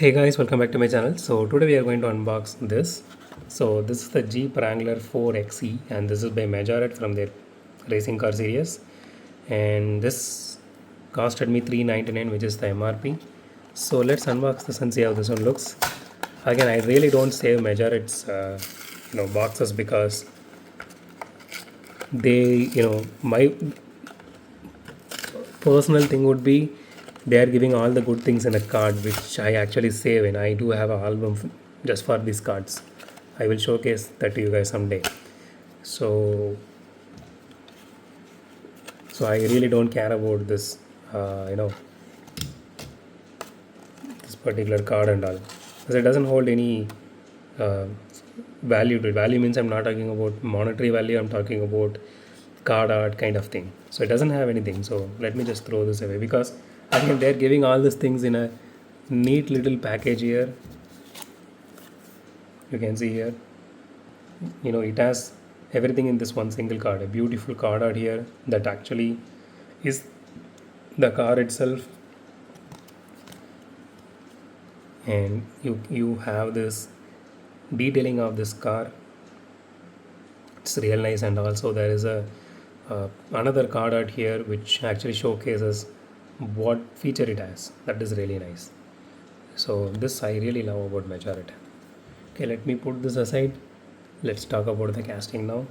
Hey guys, welcome back to my channel. So today we are going to unbox this. So this is the Jeep Wrangler 4xe and this is by Majorette from their racing car series. And this costed me $399, which is the MRP. So let's unbox this and see how this one looks. Again, I really don't save Majorette's boxes because my personal thing would be they are giving all the good things in a card, which I actually save, and I do have an album just for these cards. I will showcase that to you guys someday. So so I really don't care about this uh, you know this particular card and all, because it doesn't hold any uh, value to it. Value means I'm not talking about monetary value, I'm talking about card art kind of thing. So it doesn't have anything, so let me just throw this away, because again they're giving all these things in a neat little package here. You can see here, it has everything in this one single card. A beautiful card art here that actually is the car itself, and you have this detailing of this car. It's real nice, and also there is a another card art here which actually showcases what feature it has. That is really nice. So this I really love about Majorette. Okay, let me put this aside. Let's talk about the casting now.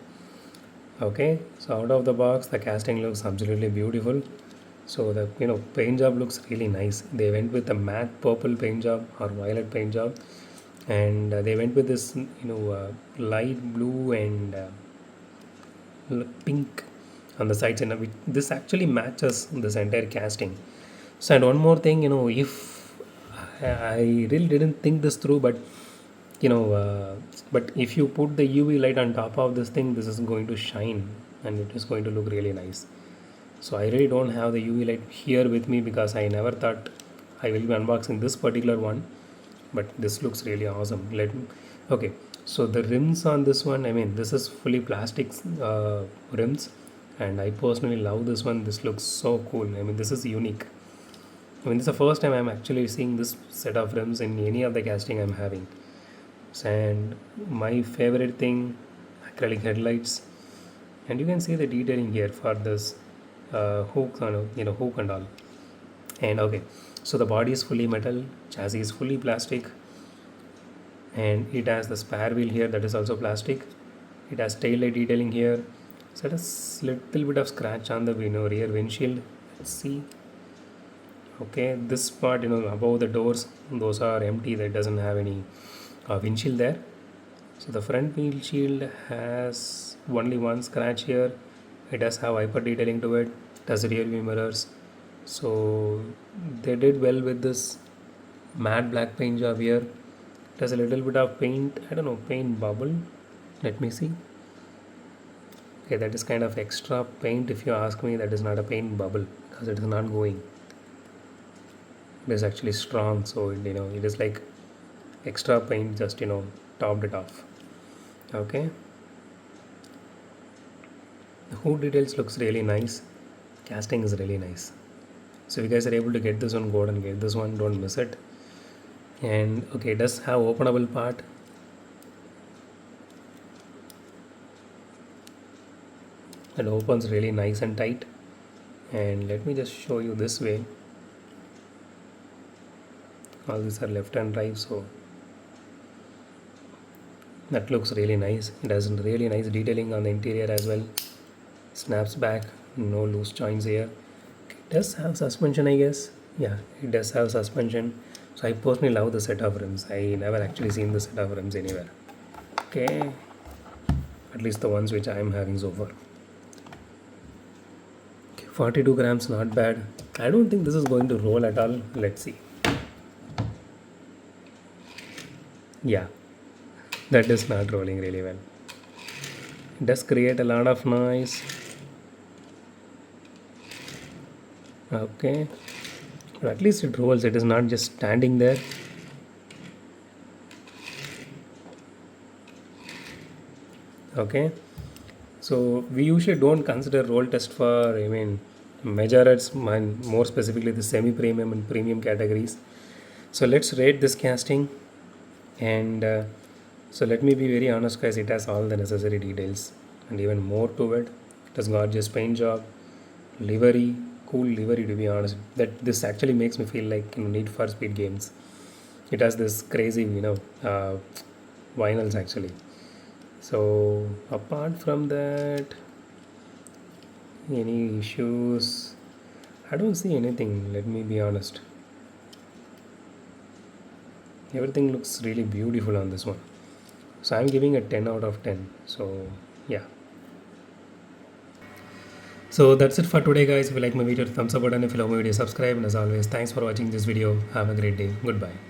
Okay, so out of the box the casting looks absolutely beautiful. So the paint job looks really nice. They went with a matte purple paint job or violet paint job, and they went with this light blue and pink on the sides, and this actually matches this entire casting. So, and one more thing, if I really didn't think this through, but you know but if you put the UV light on top of this thing, this is going to shine and it is going to look really nice. So I really don't have the UV light here with me because I never thought I will be unboxing this particular one, but this looks really awesome. Okay, so the rims on this one, I mean, this is fully plastic rims, and I personally love this one. This looks so cool. I mean, this is unique. I mean, this is the first time I'm actually seeing this set of rims in any of the casting I'm having. And my favorite thing, acrylic headlights, and you can see the detailing here for this hook, hook and all. And okay, so the body is fully metal, chassis is fully plastic, and it has the spare wheel here, that is also plastic. It has tail light detailing here. So it has little bit of scratch on the rear windshield. Let's see. Okay, this part, above the doors, those are empty. That doesn't have any windshield there. So the front windshield has only one scratch here. It does have wiper detailing to it. It has rear view mirrors. So they did well with this matte black paint job here. It has a little bit of paint, I don't know, paint bubble. Let me see. Okay, that is kind of extra paint. If you ask me, that is not a paint bubble because it is not going. It is actually strong, so it is like extra paint, just topped it off. Okay, the hood details looks really nice. Casting is really nice. So if you guys are able to get this one, go ahead and get this one, don't miss it. And okay, it does have openable part. It opens really nice and tight. And let me just show you this way. All these are left and right, so that looks really nice. It has really nice detailing on the interior as well. Snaps back, no loose joints here. It does have suspension, I guess. Yeah, it does have suspension. So I personally love the set of rims. I never actually seen the set of rims anywhere. Okay, at least the ones which I am having so far. Okay, 42 grams, not bad. I don't think this is going to roll at all. Let's see. Yeah, that is not rolling really well. It does create a lot of noise. Okay, but at least it rolls. It is not just standing there. Okay, so we usually don't consider roll test for, Majorettes, more specifically the semi-premium and premium categories. So let's rate this casting. And so let me be very honest, guys. It has all the necessary details and even more to it. It has gorgeous paint job, livery, cool livery. To be honest, that this actually makes me feel like Need for Speed games. It has this crazy, vinyls actually. So apart from that, any issues? I don't see anything. Let me be honest. Everything looks really beautiful on this one. So I'm giving a 10 out of 10. So yeah. So that's it for today, guys. If you like my video, thumbs up button. If you love my video, subscribe. And as always, thanks for watching this video. Have a great day. Goodbye.